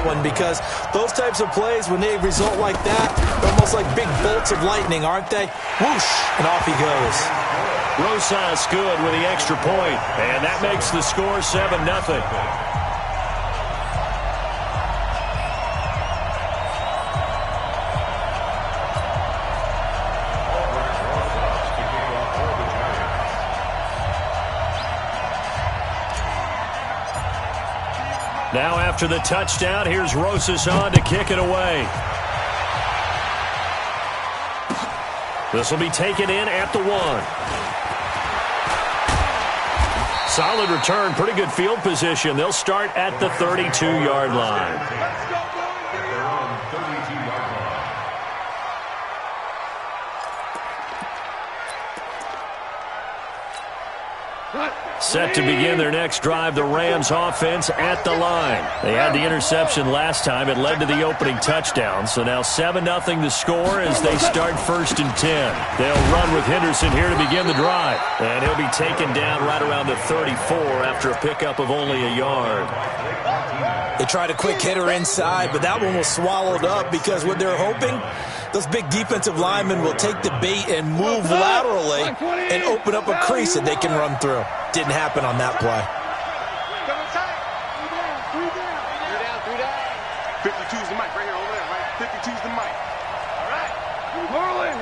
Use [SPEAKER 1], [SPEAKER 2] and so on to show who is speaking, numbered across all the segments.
[SPEAKER 1] one, because those types of plays, when they result like that, they're almost like big bolts of lightning, aren't they? Whoosh, and off he goes.
[SPEAKER 2] Rosas good with the extra point, and that makes the score 7-0. Now after the touchdown, here's Rosas on to kick it away. This will be taken in at the 1. Solid return, pretty good field position. They'll start at the 32-yard line. Set to begin their next drive, the Rams offense at the line. They had the interception last time. It led to the opening touchdown. So now 7-0 the score as they start 1st and 10. They'll run with Henderson here to begin the drive. And he'll be taken down right around the 34 after a pickup of only a yard.
[SPEAKER 1] They tried a quick hitter inside, but that one was swallowed up because what they're hoping, those big defensive linemen will take the bait and move laterally and open up a crease that they can run through. Didn't happen on that play.
[SPEAKER 3] 52's the mic right here, over there, right? 52's the mic. All right. Whirling.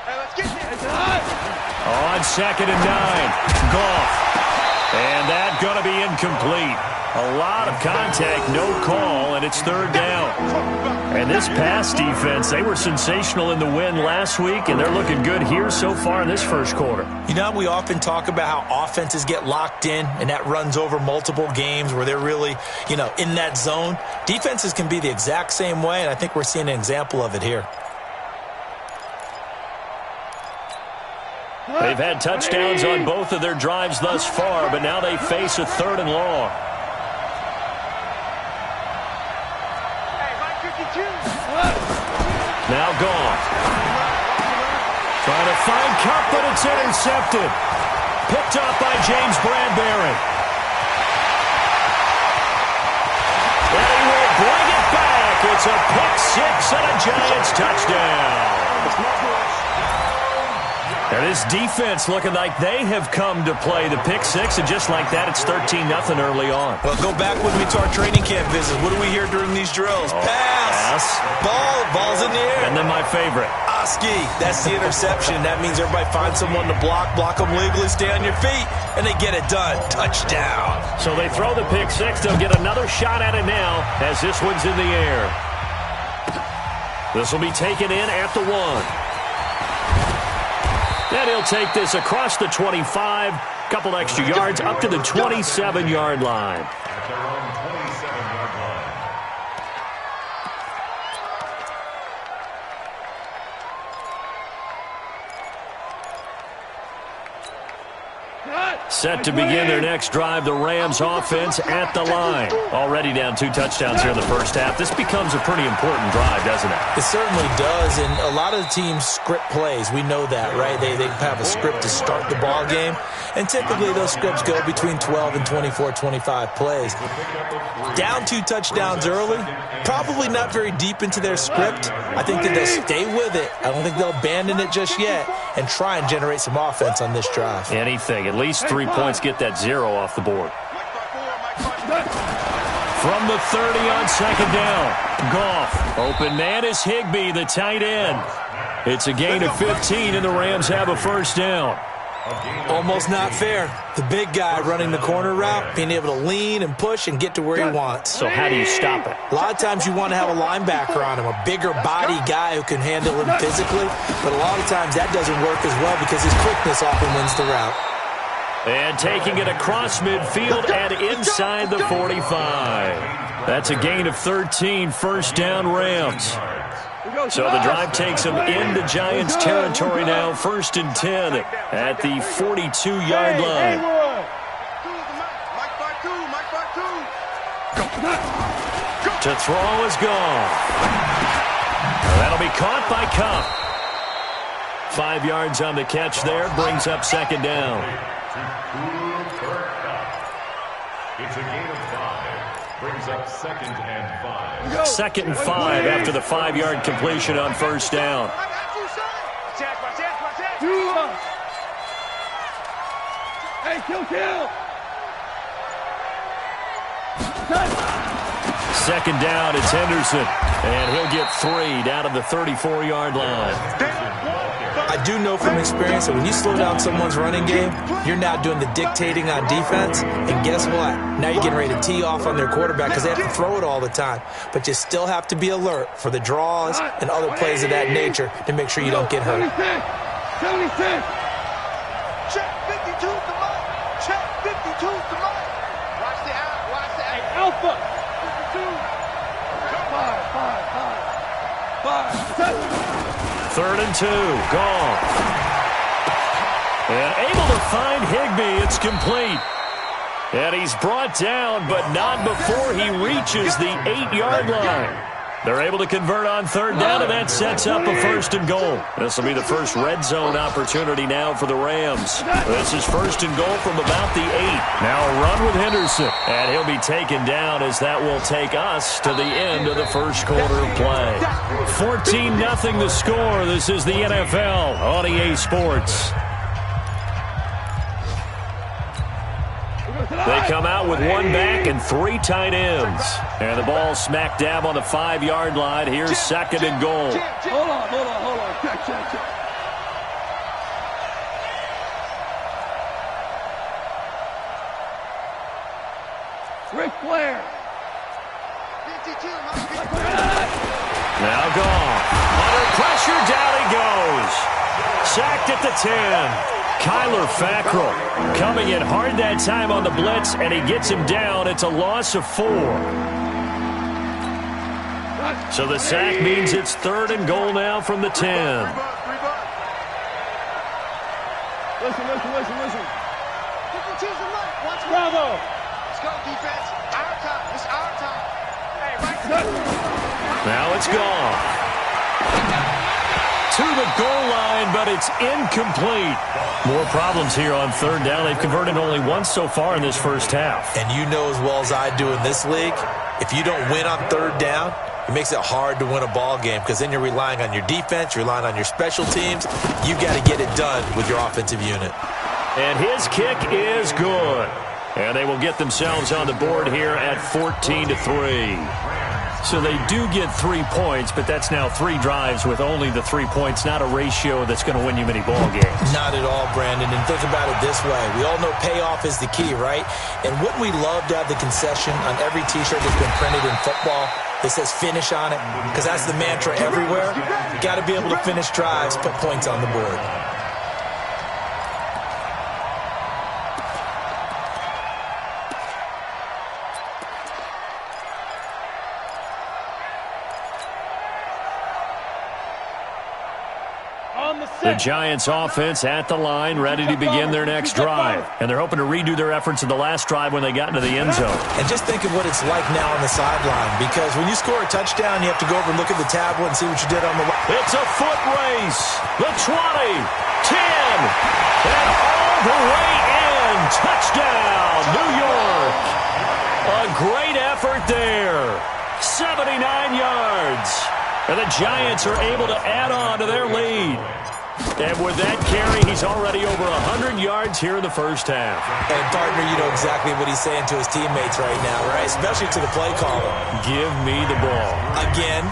[SPEAKER 3] Hey, let's get this.
[SPEAKER 2] On 2nd and 9, Goff. And that's going to be incomplete. A lot of contact, no call, and it's 3rd down. And this pass defense, they were sensational in the win last week, and they're looking good here so far in this first quarter.
[SPEAKER 1] You know, we often talk about how offenses get locked in, and that runs over multiple games where they're really, in that zone. Defenses can be the exact same way, and I think we're seeing an example of it here.
[SPEAKER 2] They've had touchdowns on both of their drives thus far, but now they face a 3rd and long. Now Goff. Trying to find Cup, but it's intercepted. Picked up by James Bradbury. And he will bring it back. It's a pick 6 and a Giants touchdown. And this defense looking like they have come to play the pick 6, and just like that, it's 13-0 early on.
[SPEAKER 1] Well, go back with me to our training camp visit. What do we hear during these drills? Pass. Ball's in the air.
[SPEAKER 2] And then my favorite.
[SPEAKER 1] Oski. That's the interception. That means everybody finds someone to block them legally, stay on your feet, and they get it done. Touchdown.
[SPEAKER 2] So they throw the pick 6. They'll get another shot at it now as this one's in the air. This will be taken in at the 1. Then he'll take this across the 25, couple extra yards up to the 27-yard line. Set to begin their next drive, the Rams offense at the line. Already down 2 touchdowns here in the first half. This becomes a pretty important drive, doesn't it?
[SPEAKER 1] It certainly does, and a lot of the teams script plays. We know that, right? They have a script to start the ball game, and typically those scripts go between 12 and 24, 25 plays. Down 2 touchdowns early, probably not very deep into their script. I think that they'll stay with it. I don't think they'll abandon it just yet and try and generate some offense on this drive.
[SPEAKER 2] Anything, at least 3 points, get that 0 off the board. From the 30 on 2nd down, Goff. Open man is Higbee, the tight end. It's a gain of 15, and the Rams have a 1st down.
[SPEAKER 1] Almost not fair. The big guy running the corner route, being able to lean and push and get to where he wants.
[SPEAKER 2] So how do you stop it?
[SPEAKER 1] A lot of times you want to have a linebacker on him, a bigger body guy who can handle him physically, but a lot of times that doesn't work as well because his quickness often wins the route.
[SPEAKER 2] And taking it across midfield and inside the 45. That's a gain of 13, 1st down Rams. So the drive takes them into Giants territory now, 1st and 10 at the 42-yard line. To throw is gone. That'll be caught by Cup. 5 yards on the catch there, brings up 2nd down.
[SPEAKER 4] It's a gain of 5. Brings up 2nd and 5.
[SPEAKER 2] 2nd and 5 after the 5-yard completion on first down.
[SPEAKER 3] Hey, kill.
[SPEAKER 2] 2nd down, it's Henderson. And he'll get 3 down to the 34-yard line.
[SPEAKER 1] I do know from experience that when you slow down someone's running game, you're now doing the dictating on defense. And guess what? Now you're getting ready to tee off on their quarterback because they have to throw it all the time. But you still have to be alert for the draws and other plays of that nature to make sure you don't get hurt.
[SPEAKER 3] 76. Check 52 the mic. Check 52 the mic. Watch the out. Watch the out. Alpha. 52. 5.
[SPEAKER 2] 3rd and 2, gone. And able to find Higbee. It's complete. And he's brought down, but not before he reaches the 8-yard line. They're able to convert on 3rd down, and that sets up a 1st and goal. This will be the first red zone opportunity now for the Rams. This is 1st and goal from about the 8. Now a run with Henderson, and he'll be taken down as that will take us to the end of the first quarter of play. 14-0 the score. This is the NFL on EA Sports. They come out with 1 back and 3 tight ends. And the ball smack dab on the 5-yard line. Here's 2nd and goal.
[SPEAKER 3] Hold on. Check. Ric Flair.
[SPEAKER 2] Now gone. Under pressure, down he goes. Sacked at the 10. Kyler Fackrell coming in hard that time on the blitz, and he gets him down. It's a loss of 4. So the sack means it's 3rd and goal now from the 10.
[SPEAKER 3] Listen. Bravo. Let's go, defense. Our time. It's our time. Hey, right.
[SPEAKER 2] Now it's gone. To the goal line, but it's incomplete. More problems here on 3rd down. They've converted only once so far in this first half.
[SPEAKER 1] And you know as well as I do in this league, if you don't win on 3rd down, it makes it hard to win a ball game because then you're relying on your defense, you're relying on your special teams. You've got to get it done with your offensive unit.
[SPEAKER 2] And his kick is good. And they will get themselves on the board here at 14-3. So they do get 3 points, but that's now 3 drives with only the 3 points, not a ratio that's going to win you many ball games.
[SPEAKER 1] Not at all, Brandon. And think about it this way. We all know payoff is the key, right? And wouldn't we love to have the concession on every T-shirt that's been printed in football that says finish on it? Because that's the mantra everywhere. You got to be able to finish drives, put points on the board.
[SPEAKER 2] The Giants offense at the line, ready to begin their next drive. And they're hoping to redo their efforts in the last drive when they got into the end zone.
[SPEAKER 1] And just think of what it's like now on the sideline, because when you score a touchdown, you have to go over and look at the tablet and see what you did on the line.
[SPEAKER 2] It's a foot race. The 20, 10, and all the way in. Touchdown, New York. A great effort there. 79 yards. And the Giants are able to add on to their lead. And with that carry, he's already over 100 yards here in the first half.
[SPEAKER 1] And, partner, you know exactly what he's saying to his teammates right now, right? Especially to the play caller.
[SPEAKER 2] Give me the ball.
[SPEAKER 1] Again,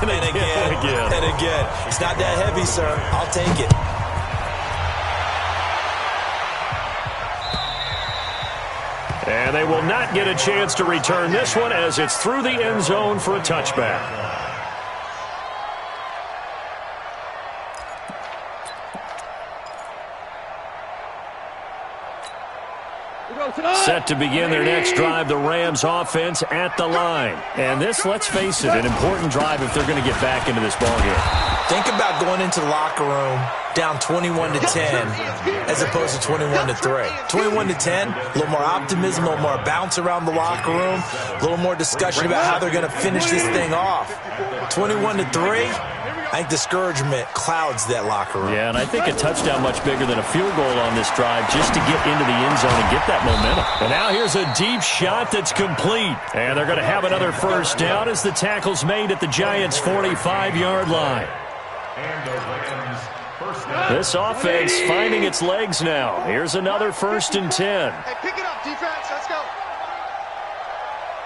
[SPEAKER 1] and again, and again. It's not that heavy, sir. I'll take it.
[SPEAKER 2] And they will not get a chance to return this one as it's through the end zone for a touchback. Set to begin their next drive, the Rams offense at the line. And this, let's face it, an important drive if they're going to get back into this ballgame.
[SPEAKER 1] Think about going into the locker room down 21-10 as opposed to 21-3. 21-10, a little more optimism, a little more bounce around the locker room, a little more discussion about how they're going to finish this thing off. 21-3, I think discouragement clouds that locker room.
[SPEAKER 2] Yeah, and I think a touchdown much bigger than a field goal on this drive just to get into the end zone and get that momentum. And now here's a deep shot that's complete. And they're going to have another first down as the tackle's made at the Giants' 45-yard line. This offense finding its legs now. Here's another 1st and 10.
[SPEAKER 3] Hey, pick it up, defense. Let's go.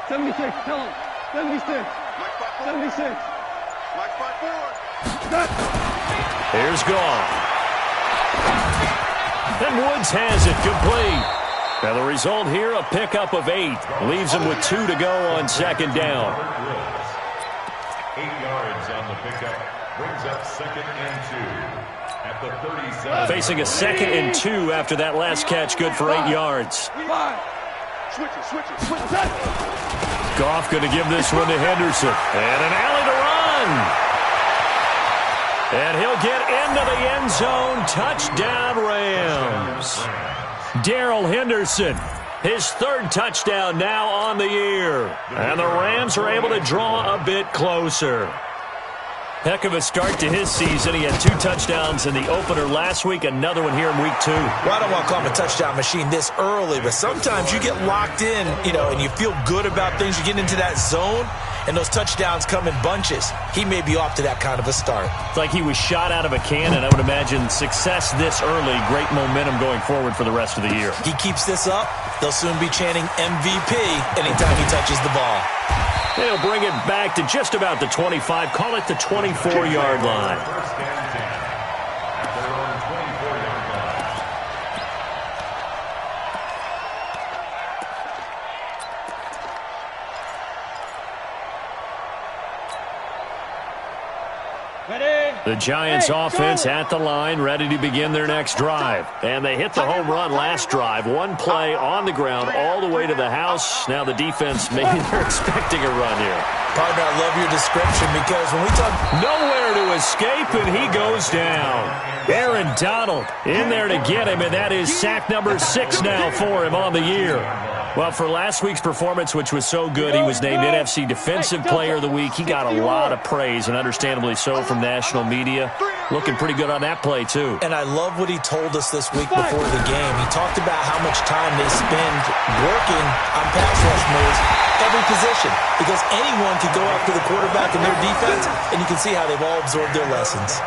[SPEAKER 5] 76, tell him. 76. 76.
[SPEAKER 3] Mike 5-4.
[SPEAKER 2] Here's Goff. And Woods has it complete. Now the result here, a pickup of 8. Leaves him with 2 to go on 2nd down.
[SPEAKER 4] 8 yards on the pickup. Brings up 2nd and 2. At the 37.
[SPEAKER 2] Facing a 2nd and 2 after that last catch, good for 8 yards.
[SPEAKER 3] Switch it.
[SPEAKER 2] Goff going to give this one to Henderson. And an alley to run. And he'll get into the end zone. Touchdown, Rams. Darrell Henderson, his 3rd touchdown now on the year. And the Rams are able to draw a bit closer. Heck of a start to his season. He had 2 touchdowns in the opener last week, another one here in week 2.
[SPEAKER 1] Well, I don't want to call him a touchdown machine this early, but sometimes you get locked in, and you feel good about things. You get into that zone, and those touchdowns come in bunches. He may be off to that kind of a start.
[SPEAKER 2] It's like he was shot out of a cannon. I would imagine success this early, great momentum going forward for the rest of the year.
[SPEAKER 1] He keeps this up, they'll soon be chanting MVP anytime he touches the ball.
[SPEAKER 2] They'll bring it back to just about the 25, call it the 24-yard line.
[SPEAKER 4] First and 10. At their own 24-yard line.
[SPEAKER 2] The Giants offense at the line, ready to begin their next drive. And they hit the home run last drive. 1 play on the ground all the way to the house. Now the defense, maybe they're expecting a run here.
[SPEAKER 1] Partner, I love your description because when we talk...
[SPEAKER 2] Nowhere to escape, and he goes down. Aaron Donald in there to get him, and that is sack number 6 now for him on the year. Well, for last week's performance, which was so good, he was named NFC Defensive Player of the Week. He got a lot of praise, and understandably so, from national media. Looking pretty good on that play, too.
[SPEAKER 1] And I love what he told us this week before the game. He talked about how much time they spend working on pass rush moves, every position, because anyone could go after the quarterback in their defense, and you can see how they've all absorbed their lessons.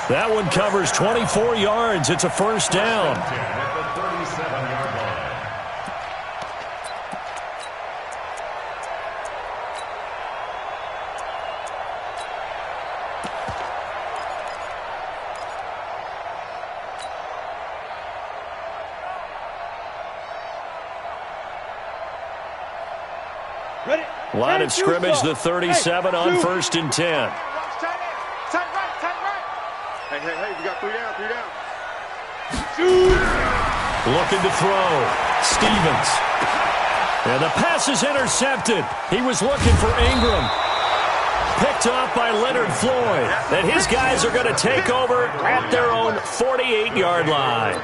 [SPEAKER 2] That one covers 24 yards. It's a 1st down.
[SPEAKER 4] At the 37-yard line.
[SPEAKER 2] Line of scrimmage, the 37 on 1st and 10.
[SPEAKER 3] Tight right. Hey, we got 3 down.
[SPEAKER 2] Looking to throw. Stevens. And the pass is intercepted. He was looking for Ingram. Picked off by Leonard Floyd. And his guys are going to take over at their own 48-yard line.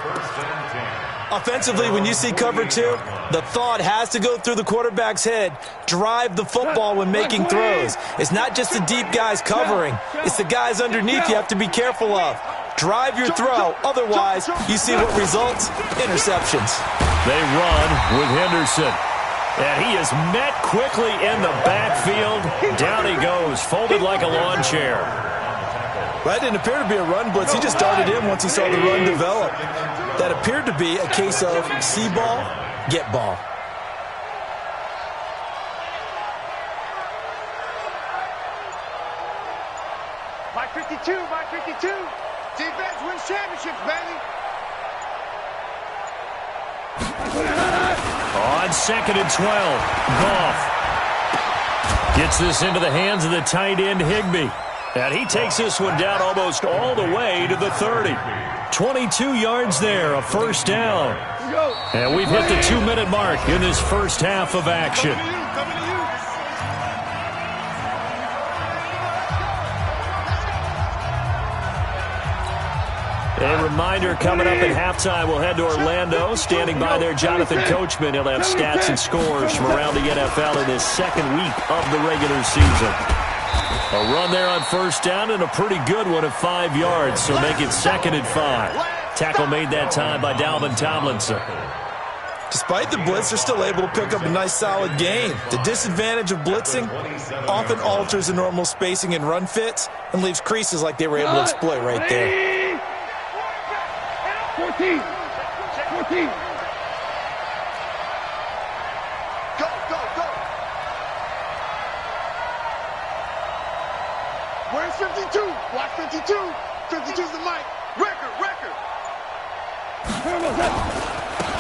[SPEAKER 1] Offensively, when you see cover 2, the thought has to go through the quarterback's head. Drive the football when making throws. It's not just the deep guys covering. It's the guys underneath you have to be careful of. Drive your throw. Otherwise, you see what results? Interceptions.
[SPEAKER 2] They run with Henderson. And he is met quickly in the backfield. Down he goes, folded like a lawn chair.
[SPEAKER 1] That didn't appear to be a run blitz. He just darted in once he saw the run develop. That appeared to be a case of see ball, get ball.
[SPEAKER 3] Mike 52. Defense wins championships, baby.
[SPEAKER 2] On 2nd and 12, Goff gets this into the hands of the tight end, Higbee. And he takes this one down almost all the way to the 30. 22 yards there, a 1st down. And we've hit the 2-minute mark in this first half of action. A reminder, coming up at halftime, we'll head to Orlando. Standing by there, Jonathan Coachman. He'll have stats and scores from around the NFL in his 2nd week of the regular season. A run there on first down and a pretty good one at 5 yards, so make it 2nd and 5. Tackle made that time by Dalvin Tomlinson.
[SPEAKER 1] Despite the blitz, they're still able to pick up a nice solid gain. The disadvantage of blitzing often alters the normal spacing and run fits and leaves creases like they were able to exploit right there.
[SPEAKER 5] 14.
[SPEAKER 3] Go, go, go. Where's 52? Watch 52. 52's the mic. Record.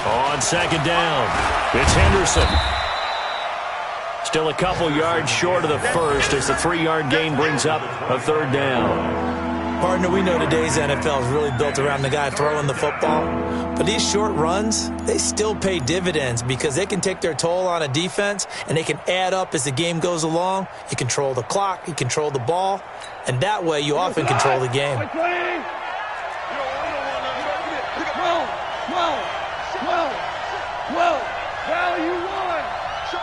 [SPEAKER 2] On 2nd down, it's Henderson. Still a couple yards short of the first as the 3-yard gain brings up a 3rd down.
[SPEAKER 1] Partner, we know today's NFL is really built around the guy throwing the football. But these short runs, they still pay dividends because they can take their toll on a defense and they can add up as the game goes along. You control the clock, you control the ball, and that way you often control the game.
[SPEAKER 5] Well, you won.
[SPEAKER 3] Show it.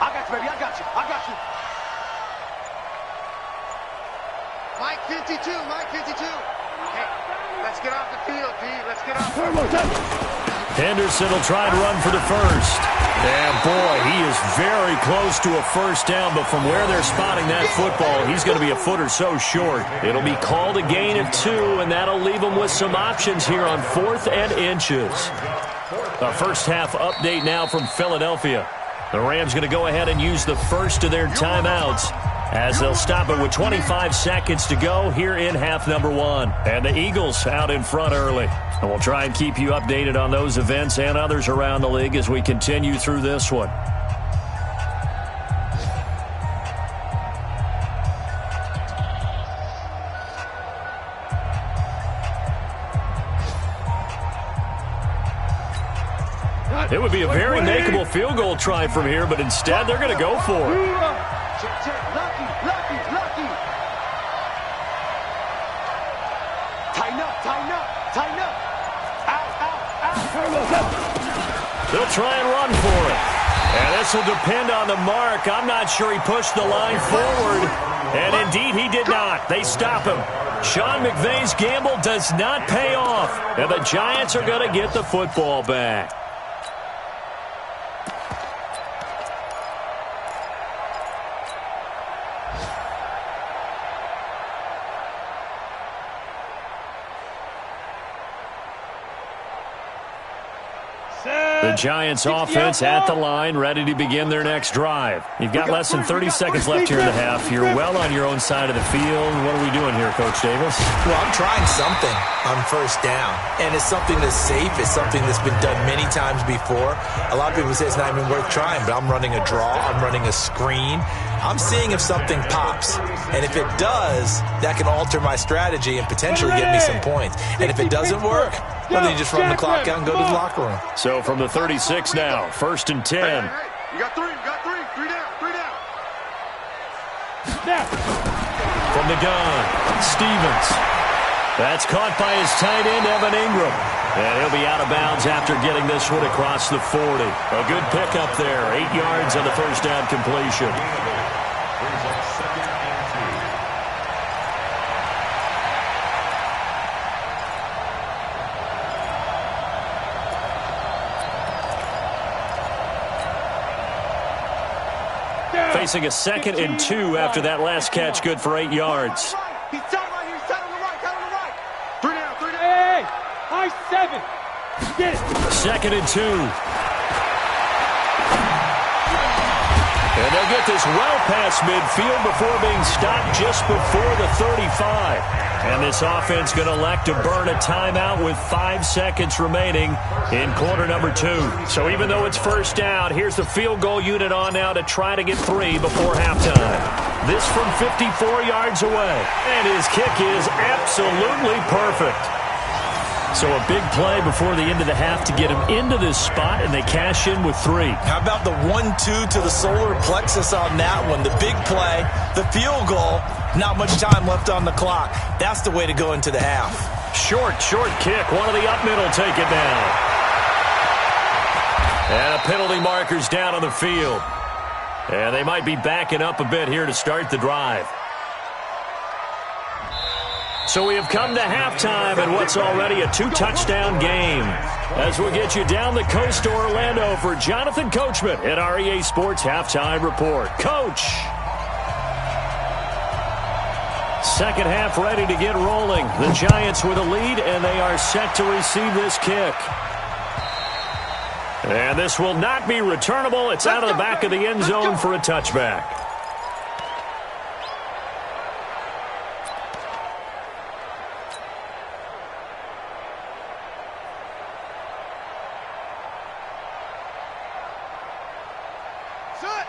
[SPEAKER 3] I got you, baby. I got you. Mike 52. Hey, let's get off the field, D. Let's get off.
[SPEAKER 2] Henderson will try and run for the first. And boy, he is very close to a first down, but from where they're spotting that football, he's going to be a foot or so short. It'll be called a gain of 2, and that'll leave them with some options here on 4th and inches. A first half update now from Philadelphia. The Rams going to go ahead and use the first of their timeouts as they'll stop it with 25 seconds to go here in half number 1. And the Eagles out in front early. And we'll try and keep you updated on those events and others around the league as we continue through this one. It would be a very makeable field goal try from here, but instead they're going to go for it.
[SPEAKER 3] Check. Lucky. Tighten up. Out.
[SPEAKER 2] They'll try and run for it. And this will depend on the mark. I'm not sure he pushed the line forward. And indeed, he did not. They stop him. Sean McVay's gamble does not pay off. And the Giants are going to get the football back. The Giants offense at the line, ready to begin their next drive. You've got less than 30 seconds left here in the half. You're well on your own side of the field. What are we doing here, Coach Davis?
[SPEAKER 1] Well, I'm trying something on first down, and it's something that's safe. It's something that's been done many times before. A lot of people say it's not even worth trying, but I'm running a draw. I'm running a screen. I'm seeing if something pops, and if it does, that can alter my strategy and potentially get me some points. And if it doesn't work, well, then you just run the clock out and go to the locker room.
[SPEAKER 2] So from the 36 now, 1st and 10.
[SPEAKER 3] Hey, you got 3. Three down.
[SPEAKER 2] From the gun, Stevens. That's caught by his tight end, Evan Ingram. And he'll be out of bounds after getting this one across the 40. A good pickup there, 8 yards on the first down completion.
[SPEAKER 4] Brings up 2nd and 2.
[SPEAKER 2] Facing a 2nd and 2 after that last catch, good for 8 yards.
[SPEAKER 3] He's tight right here. He's tight on the right. 3 down.
[SPEAKER 5] Hey, high 7. Get it.
[SPEAKER 2] 2nd and 2. And they'll get this well past midfield before being stopped just before the 35. And this offense going to elect to burn a timeout with 5 seconds remaining in quarter number 2. So even though it's first down, here's the field goal unit on now to try to get 3 before halftime. This from 54 yards away. And his kick is absolutely perfect. So a big play before the end of the half to get him into this spot, and they cash in with 3.
[SPEAKER 1] How about the 1-2 to the solar plexus on that one? The big play, the field goal, not much time left on the clock. That's the way to go into the half.
[SPEAKER 2] Short kick. One of the up middle take it down. And a penalty marker's down on the field. And they might be backing up a bit here to start the drive. So we have come to halftime in what's already a 2-touchdown game. As we'll get you down the coast to Orlando for Jonathan Coachman at our EA Sports Halftime Report. Coach! Second half ready to get rolling. The Giants with a lead, and they are set to receive this kick. And this will not be returnable. It's out of the back of the end zone for a touchback.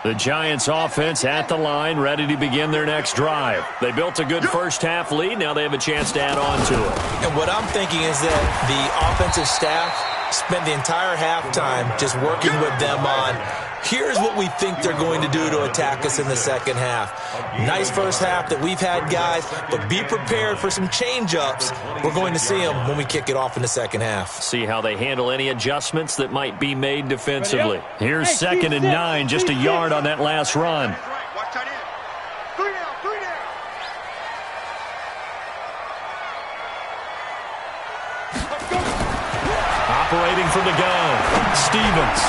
[SPEAKER 2] The Giants offense at the line, ready to begin their next drive. They built a good first half lead. Now they have a chance to add on to it.
[SPEAKER 1] And what I'm thinking is that the offensive staff spent the entire halftime just working with them on, here's what we think they're going to do to attack us in the second half. Nice first half that we've had, guys, but be prepared for some change-ups. We're going to see them when we kick it off in the second half.
[SPEAKER 2] See how they handle any adjustments that might be made defensively. Here's 2nd and 9, just a yard on that last run.
[SPEAKER 3] Watch tight end. 3 down, 3 down.
[SPEAKER 2] Operating from the gun, Stevens.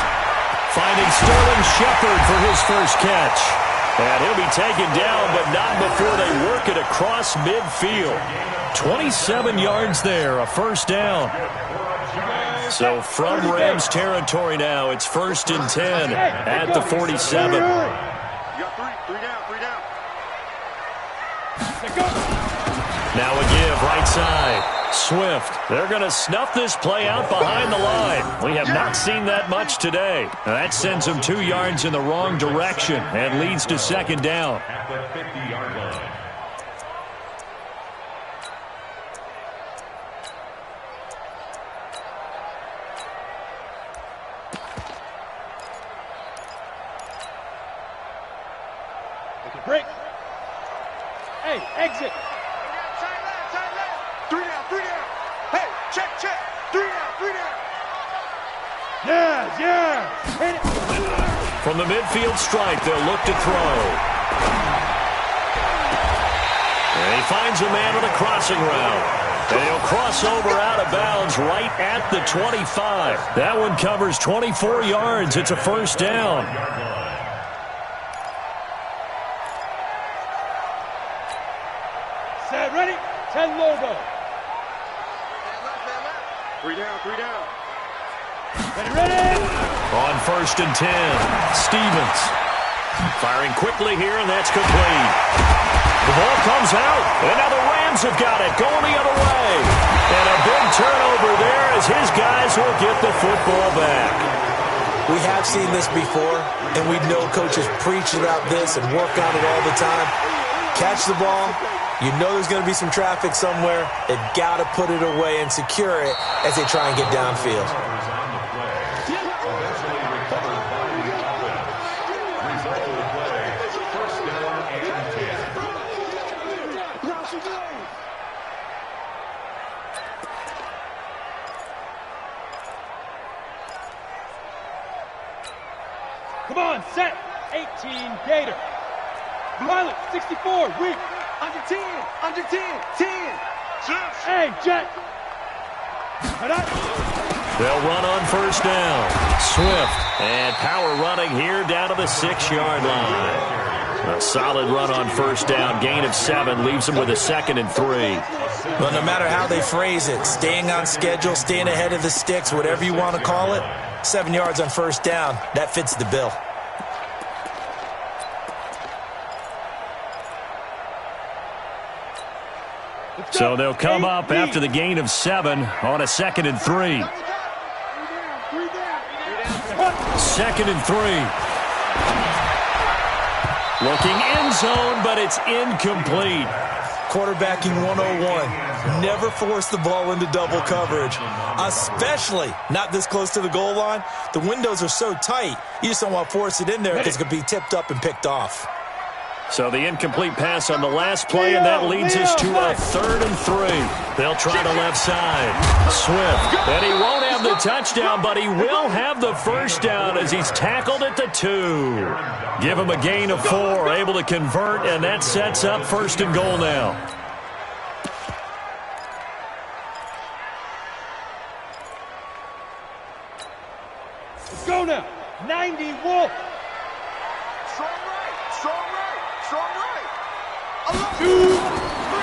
[SPEAKER 2] Finding Sterling Shepard for his first catch. And he'll be taken down, but not before they work it across midfield. 27 yards there, a first down. So from Rams territory now, it's 1st and 10 at the 47.
[SPEAKER 3] You got 3 down, 3 down.
[SPEAKER 2] Now a give, right side. Swift. They're going to snuff this play out behind the line. We have not seen that much today. That sends them 2 yards in the wrong direction and leads to 2nd down.
[SPEAKER 4] At the 50-yard line.
[SPEAKER 5] Break. Hey, exit.
[SPEAKER 3] Tight left. 3 down, 3 down. Hey, check. 3 down, 3 down.
[SPEAKER 5] Yeah. Hit it.
[SPEAKER 2] From the midfield stripe, they'll look to throw. And he finds a man on the crossing route. And he'll cross over out of bounds right at the 25. That one covers 24 yards. It's a first down.
[SPEAKER 5] Set, ready? 10 logo.
[SPEAKER 3] 3 down, 3 down.
[SPEAKER 5] Ready?
[SPEAKER 2] On 1st and 10, Stevens. Firing quickly here, and that's complete. The ball comes out, and now the Rams have got it, going the other way. And a big turnover there as his guys will get the football back.
[SPEAKER 1] We have seen this before, and we know coaches preach about this and work on it all the time. Catch the ball. You know there's going to be some traffic somewhere. They've got to put it away and secure it as they try and get downfield.
[SPEAKER 4] Eventually recovered by the offense. Result of the play, 1st down and 10.
[SPEAKER 5] Come on, set. 18, Gator. Pilot, 64, weak.
[SPEAKER 3] Under 10, 10.
[SPEAKER 5] Hey, Jet.
[SPEAKER 2] They'll run on 1st down. Swift and power running here down to the 6-yard line. A solid run on 1st down. Gain of 7 leaves them with a 2nd and 3.
[SPEAKER 1] Well, no matter how they phrase it, staying on schedule, staying ahead of the sticks, whatever you want to call it, 7 yards on 1st down, that fits the bill.
[SPEAKER 2] So they'll come up after the gain of 7 on a 2nd and 3. 2nd and 3. Looking end zone, but it's incomplete.
[SPEAKER 1] Quarterbacking 101. Never force the ball into double coverage, especially not this close to the goal line. The windows are so tight, you just don't want to force it in there because it could be tipped up and picked off.
[SPEAKER 2] So the incomplete pass on the last play, and that leads us to a 3rd and 3. They'll try the left side. Swift, and he won't have have the touchdown, but he will have the first down as he's tackled at the 2. Give him a gain of 4, able to convert, and that sets up 1st and goal now.
[SPEAKER 5] Let's go now. 90 Wolf.
[SPEAKER 3] Strong right, strong right, strong right.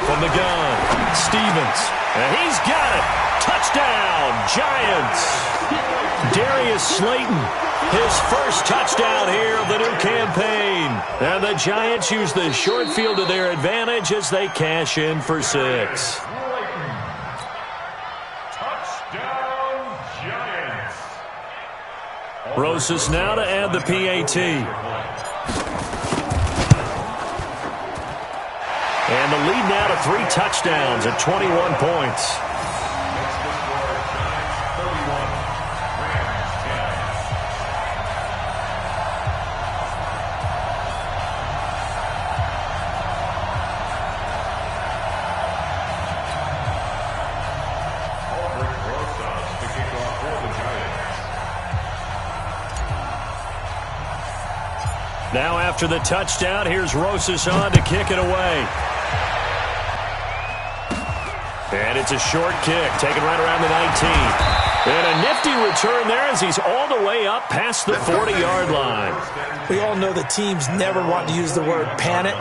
[SPEAKER 2] From the gun, Stevens, and he's got it. Touchdown, Giants. Darius Slayton, his first touchdown here of the new campaign. And the Giants use the short field to their advantage as they cash in for 6.
[SPEAKER 4] Touchdown, Giants.
[SPEAKER 2] Rosas now to add the PAT. And the lead now to 3 touchdowns at 21 points. Now after the touchdown, here's Rosas on to kick it away. And it's a short kick, taken right around the 19. And a nifty return there as he's all the way up past the 40-yard line.
[SPEAKER 1] We all know the teams never want to use the word panic,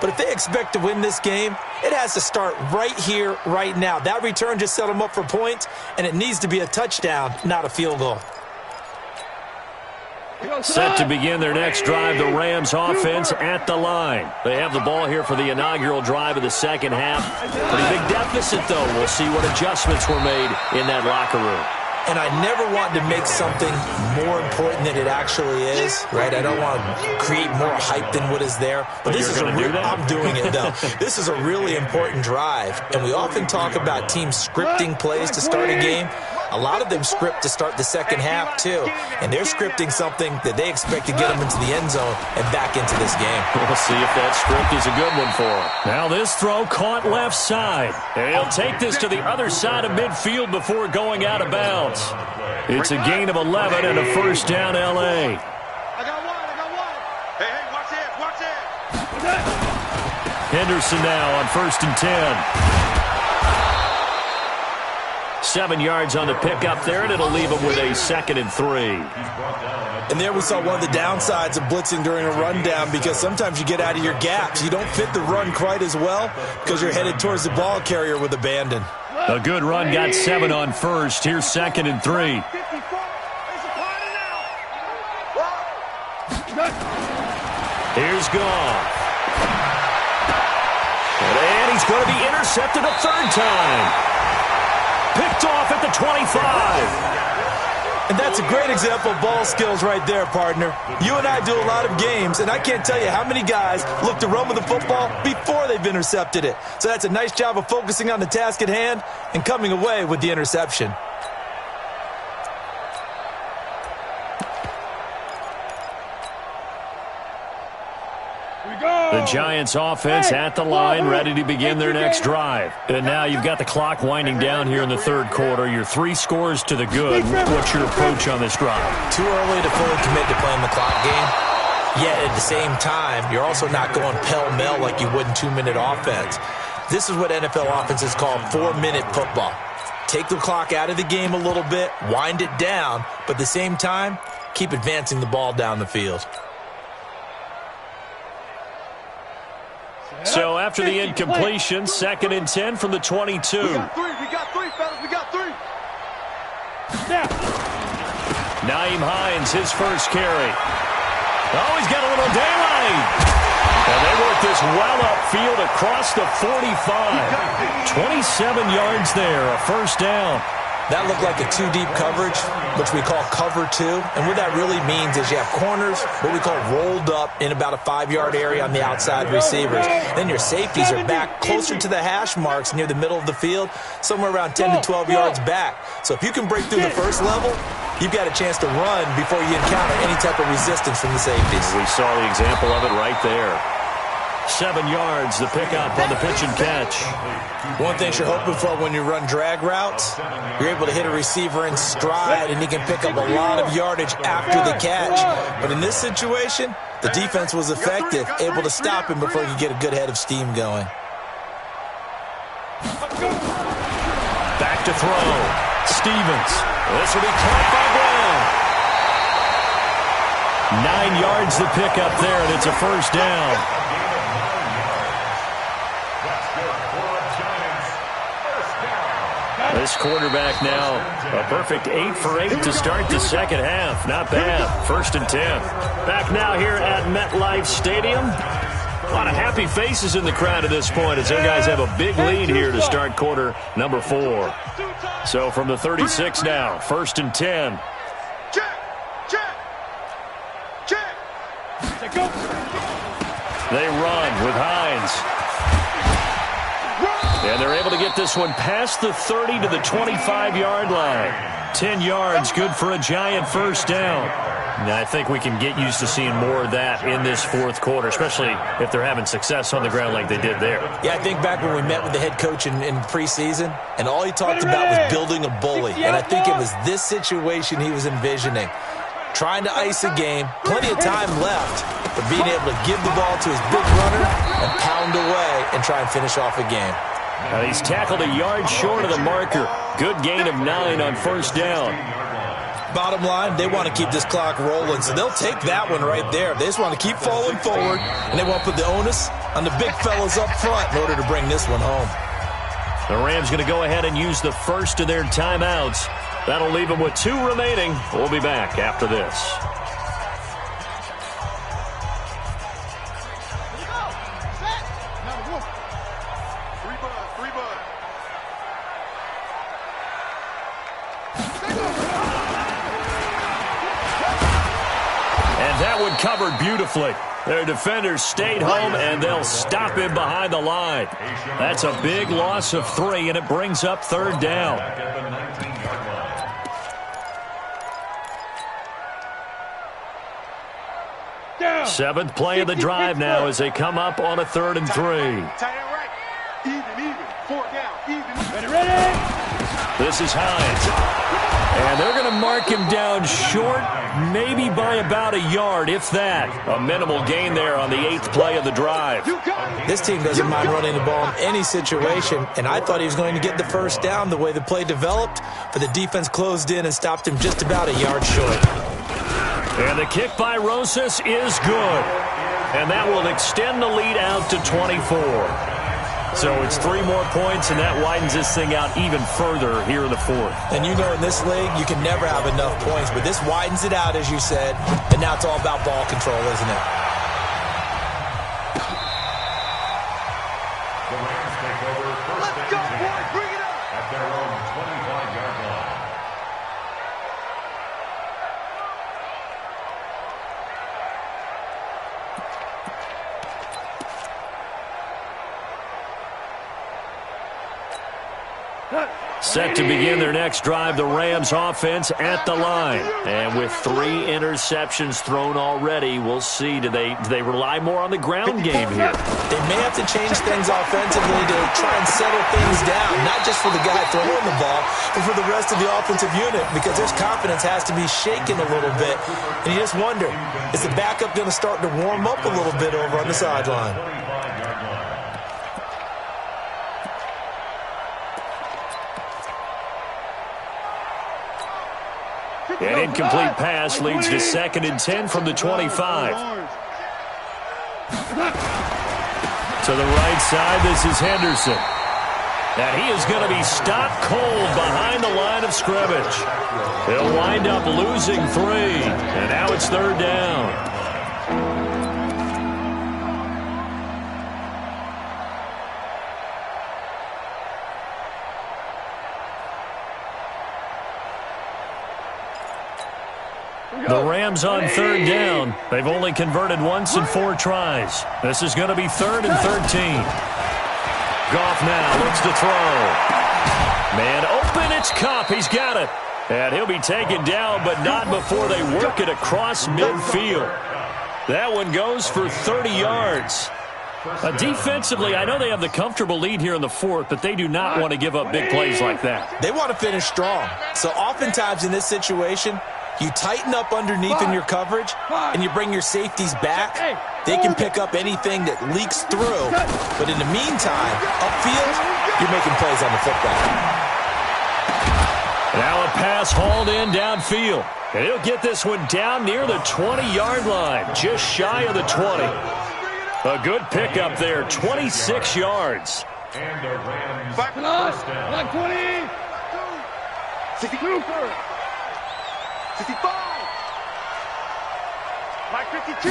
[SPEAKER 1] but if they expect to win this game, it has to start right here, right now. That return just set them up for points, and it needs to be a touchdown, not a field goal.
[SPEAKER 2] Set to begin their next drive, the Rams offense at the line. They have the ball here for the inaugural drive of the second half. Pretty big deficit, though. We'll see what adjustments were made in that locker room.
[SPEAKER 1] And I never want to make something more important than it actually is, right? I don't want to create more hype than what is there. But this is I'm doing it, though. This is a really important drive. And we often talk about teams scripting plays to start a game. A lot of them script to start the second half, too. And they're scripting something that they expect to get them into the end zone and back into this game.
[SPEAKER 2] We'll see if that script is a good one for them. Now this throw caught left side. And he'll take this to the other side of midfield before going out of bounds. It's a gain of 11 and a first down, L.A.
[SPEAKER 3] I got one. Hey, watch it.
[SPEAKER 2] Henderson now on 1st and 10. 7 yards on the pickup there, and it'll leave him with a 2nd and 3.
[SPEAKER 1] And there we saw one of the downsides of blitzing during a rundown, because sometimes you get out of your gaps. You don't fit the run quite as well because you're headed towards the ball carrier with abandon.
[SPEAKER 2] A good run got 7 on 1st. Here's 2nd and 3. Here's Goff. And he's going to be intercepted a 3rd time. Picked off at the 25.
[SPEAKER 1] And that's a great example of ball skills right there, partner. You and I do a lot of games, and I can't tell you how many guys look to run with the football before they've intercepted it. So that's a nice job of focusing on the task at hand and coming away with the interception.
[SPEAKER 2] The Giants offense at the line, ready to begin their next drive. And now you've got the clock winding down here in the 3rd quarter. Your 3 scores to the good. What's your approach on this drive?
[SPEAKER 1] Too early to fully commit to playing the clock game. Yet at the same time, you're also not going pell-mell like you would in 2-minute offense. This is what NFL offenses call 4-minute football. Take the clock out of the game a little bit, wind it down, but at the same time, keep advancing the ball down the field.
[SPEAKER 2] So after the incompletion, 2nd and 10 from the 22.
[SPEAKER 3] We got 3, fellas. We got 3.
[SPEAKER 2] Nyheim Hines, his first carry. Oh, he's got a little daylight. And they work this well upfield across the 45. 27 yards there, a first down.
[SPEAKER 1] That looked like a 2-deep coverage, which we call cover 2. And what that really means is you have corners, what we call rolled up in about a 5-yard area on the outside receivers. Then your safeties are back closer to the hash marks near the middle of the field, somewhere around 10 to 12 yards back. So if you can break through the first level, you've got a chance to run before you encounter any type of resistance from the safeties.
[SPEAKER 2] We saw the example of it right there. 7 yards, the pickup on the pitch and catch.
[SPEAKER 1] One thing you're hoping for when you run drag routes, you're able to hit a receiver in stride, and he can pick up a lot of yardage after the catch. But in this situation, the defense was effective, able to stop him before he could get a good head of steam going.
[SPEAKER 2] Back to throw. Stevens. This will be caught by Brown. 9 yards the pickup there, and it's a first down. This quarterback now, a perfect 8 for 8 to start the second half. Not bad. 1st and 10. Back now here at MetLife Stadium. A lot of happy faces in the crowd at this point as their guys have a big lead here to start quarter number 4. So from the 36 now, 1st and 10. They run with Hines. And they're able to get this one past the 30 to the 25-yard line. 10 yards, good for a giant first down. Now, I think we can get used to seeing more of that in this 4th quarter, especially if they're having success on the ground like they did there.
[SPEAKER 1] Yeah, I think back when we met with the head coach in preseason, and all he talked about was building a bully. And I think it was this situation he was envisioning. Trying to ice a game, plenty of time left, but being able to give the ball to his big runner and pound away and try and finish off a game.
[SPEAKER 2] He's tackled a yard short of the marker. Good gain of 9 on first down.
[SPEAKER 1] Bottom line, they want to keep this clock rolling, so they'll take that one right there. They just want to keep falling forward, and they want to put the onus on the big fellas up front in order to bring this one home.
[SPEAKER 2] The Rams going to go ahead and use the first of their timeouts. That'll leave them with 2 remaining. We'll be back after this. And that one covered beautifully. Their defenders stayed home, and they'll stop him behind the line. That's a big loss of 3, and it brings up 3rd down. Seventh play of the drive now as they come up on a 3rd and 3.
[SPEAKER 3] Even. 4 down. Even. Ready.
[SPEAKER 2] This is Hines. And they're going to mark him down short, maybe by about a yard, if that. A minimal gain there on the 8th play of the drive.
[SPEAKER 1] This team doesn't mind running the ball in any situation, and I thought he was going to get the first down the way the play developed, but the defense closed in and stopped him just about a yard short.
[SPEAKER 2] And the kick by Rosas is good. And that will extend the lead out to 24. So it's 3 more points, and that widens this thing out even further here in the 4th.
[SPEAKER 1] And you know in this league, you can never have enough points, but this widens it out, as you said, and now it's all about ball control, isn't it?
[SPEAKER 4] The Rams take over 1st and 10 at their own 25-yard line.
[SPEAKER 2] Set to begin their next drive, the Rams offense at the line. And with 3 interceptions thrown already, we'll see, do they rely more on the ground game here?
[SPEAKER 1] They may have to change things offensively to try and settle things down, not just for the guy throwing the ball, but for the rest of the offensive unit, because their confidence has to be shaken a little bit. And you just wonder, is the backup going to start to warm up a little bit over on the sideline?
[SPEAKER 2] An incomplete pass leads to 2nd and 10 from the 25. To the right side, this is Henderson. And he is going to be stopped cold behind the line of scrimmage. He'll wind up losing 3. And now it's 3rd down. The Rams on 3rd down. They've only converted once in 4 tries. This is going to be 3rd and 13. Goff now looks to throw. Man open, it's Kupp. He's got it. And he'll be taken down, but not before they work it across midfield. That one goes for 30 yards. Defensively, I know they have the comfortable lead here in the fourth, but they do not want to give up big plays like that.
[SPEAKER 1] They want to finish strong. So oftentimes in this situation, you tighten up underneath in your coverage, and you bring your safeties back. They can pick up anything that leaks through. But in the meantime, upfield, you're making plays on the football.
[SPEAKER 2] Now a pass hauled in downfield. And he'll get this one down near the 20-yard line, just shy of the 20. A good pickup there, 26 yards.
[SPEAKER 4] And the Rams
[SPEAKER 3] Back
[SPEAKER 4] first down.
[SPEAKER 3] Back 20. 62. 65. Back 52.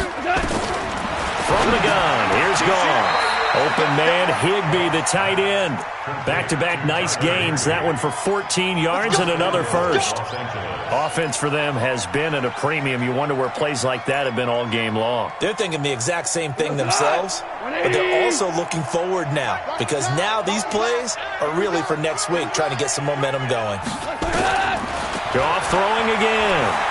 [SPEAKER 2] From the gun, here's Goff. Open man, Higbee, the tight end. Back-to-back nice gains. That one for 14 yards and another first. Offense for them has been at a premium. You wonder where plays like that have been all game long.
[SPEAKER 1] They're thinking the exact same thing themselves, but they're also looking forward now because now these plays are really for next week, trying to get some momentum going.
[SPEAKER 2] Goff throwing again.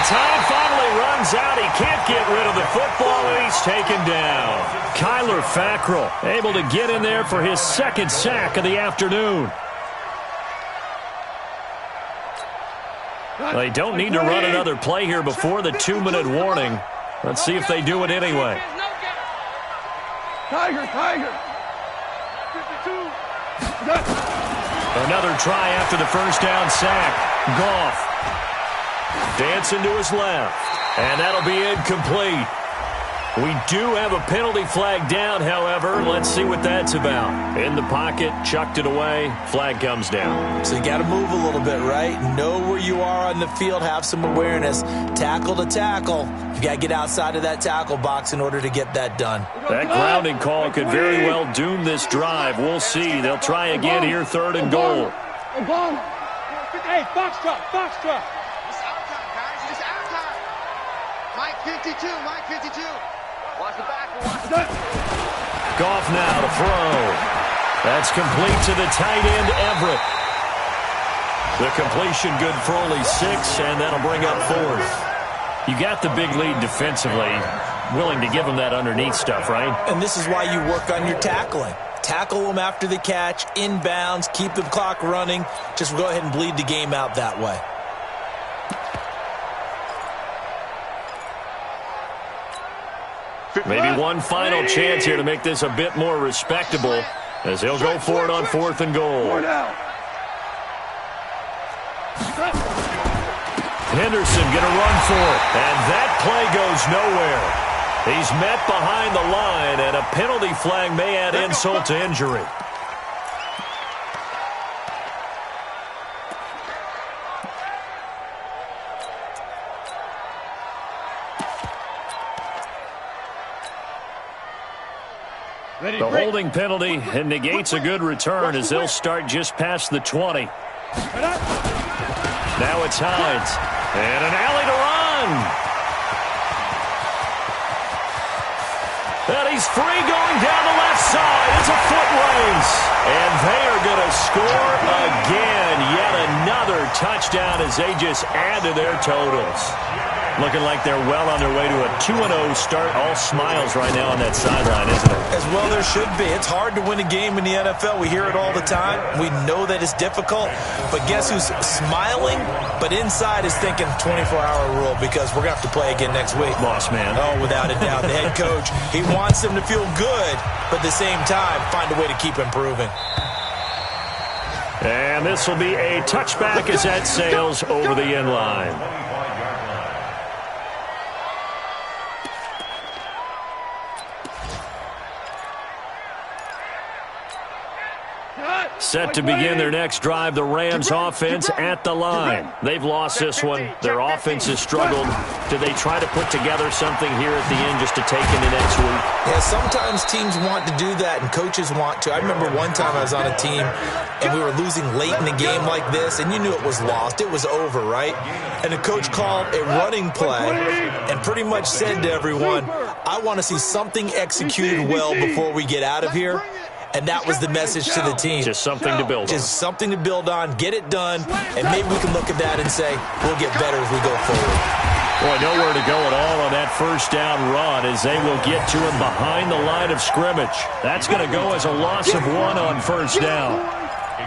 [SPEAKER 2] Time finally runs out. He can't get rid of the football, and he's taken down. Kyler Fackrell able to get in there for his second sack of the afternoon. They don't need to run another play here before the 2-minute warning. Let's see if they do it anyway.
[SPEAKER 3] Tiger.
[SPEAKER 2] Another try after the first down sack. Goff dancing to his left, and that'll be incomplete. We do have a penalty flag down, however. Let's see what that's about. In the pocket, chucked it away, flag comes down.
[SPEAKER 1] So you got to move a little bit, right? Know where you are on the field, have some awareness. Tackle to tackle. You got to get outside of that tackle box in order to get that done.
[SPEAKER 2] That grounding call could very well doom this drive. We'll see. They'll try again here, 3rd and goal.
[SPEAKER 5] Hey, box drop.
[SPEAKER 3] Mike 52. Watch the back.
[SPEAKER 2] Goff now to throw. That's complete to the tight end, Everett. The completion good for only 6, and that'll bring up 4th. You got the big lead defensively. Willing to give them that underneath stuff, right?
[SPEAKER 1] And this is why you work on your tackling. Tackle them after the catch, inbounds, keep the clock running. Just go ahead and bleed the game out that way.
[SPEAKER 2] Maybe one final chance here to make this a bit more respectable as he'll go for it on 4th and goal. Henderson gonna run for it, and that play goes nowhere. He's met behind the line, and a penalty flag may add insult to injury. The holding penalty and negates a good return as they'll start just past the 20. Now it's Hines. And an alley to run. And he's free going down the left side. It's a foot race. And they are going to score again. Yet another touchdown as they just add to their totals. Looking like they're well on their way to a 2-0 start. All smiles right now on that sideline, isn't it?
[SPEAKER 1] As well there should be. It's hard to win a game in the NFL. We hear it all the time. We know that it's difficult. But guess who's smiling? But inside is thinking 24-hour rule because we're going to have to play again next week.
[SPEAKER 2] Boss man.
[SPEAKER 1] Oh, without a doubt. The head coach, he wants them to feel good, but at the same time, find a way to keep improving.
[SPEAKER 2] And this will be a touchback as that sails over the end line. Set to begin their next drive, the Rams offense at the line. They've lost this one. Their offense has struggled. Do they try to put together something here at the end just to take into next week?
[SPEAKER 1] Yeah, sometimes teams want to do that and coaches want to. I remember one time I was on a team and we were losing late in a game like this and you knew it was lost. It was over, right? And the coach called a running play and pretty much said to everyone, I want to see something executed well before we get out of here. And that was the message to the team.
[SPEAKER 2] Just something to build on.
[SPEAKER 1] Just something to build on, get it done, and maybe we can look at that and say, we'll get better as we go forward.
[SPEAKER 2] Boy, nowhere to go at all on that first down run as they will get to him behind the line of scrimmage. That's going to go as a loss of 1 on first down.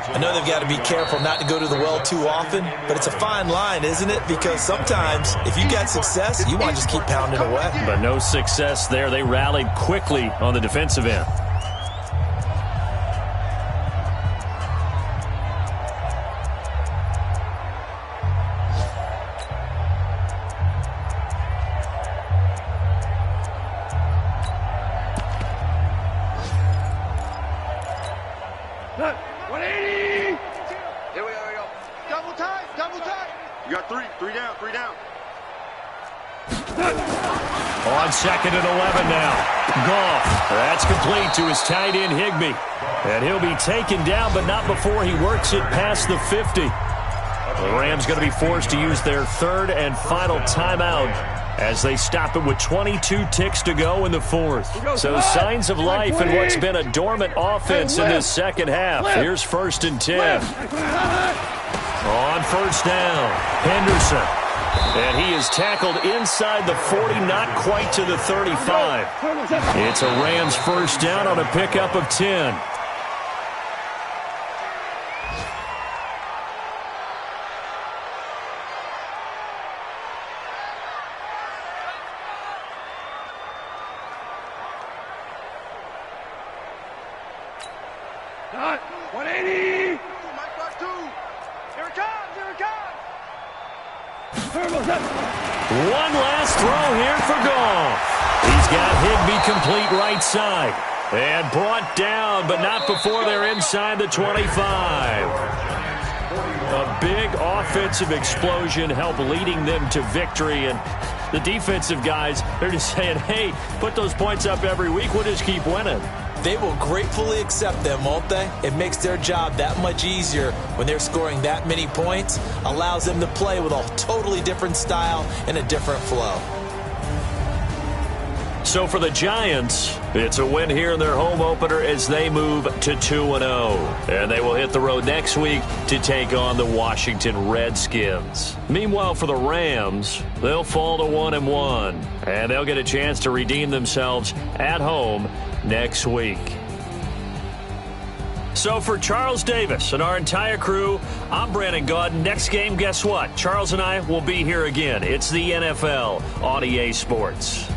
[SPEAKER 1] I know they've got to be careful not to go to the well too often, but it's a fine line, isn't it? Because sometimes if you got success, you want to just keep pounding away.
[SPEAKER 2] But no success there. They rallied quickly on the defensive end. On 2nd and 11 now. Goff. That's complete to his tight end, Higbee. And he'll be taken down, but not before he works it past the 50. The Rams going to be forced to use their 3rd and final timeout as they stop it with 22 ticks to go in the 4th. So signs of life in what's been a dormant offense in this second half. Here's 1st and 10. On first down, Henderson. And he is tackled inside the 40, not quite to the 35. It's a Rams first down on a pickup of 10.
[SPEAKER 5] Dot, 180. Here it comes, here it comes.
[SPEAKER 2] One last throw here for Goff. He's got Higbee complete right side. And brought down, but not before they're inside the 25. A big offensive explosion helped leading them to victory. And the defensive guys, they're just saying, hey, put those points up every week. We'll just keep winning.
[SPEAKER 1] They will gratefully accept them, won't they? It makes their job that much easier when they're scoring that many points. Allows them to play with a totally different style and a different flow.
[SPEAKER 2] So for the Giants, it's a win here in their home opener as they move to 2-0. And they will hit the road next week to take on the Washington Redskins. Meanwhile, for the Rams, they'll fall to 1-1. And they'll get a chance to redeem themselves at home next week. So for Charles Davis and our entire crew, I'm Brandon Gaudin. Next game, guess what? Charles and I will be here again. It's the NFL on EA Sports.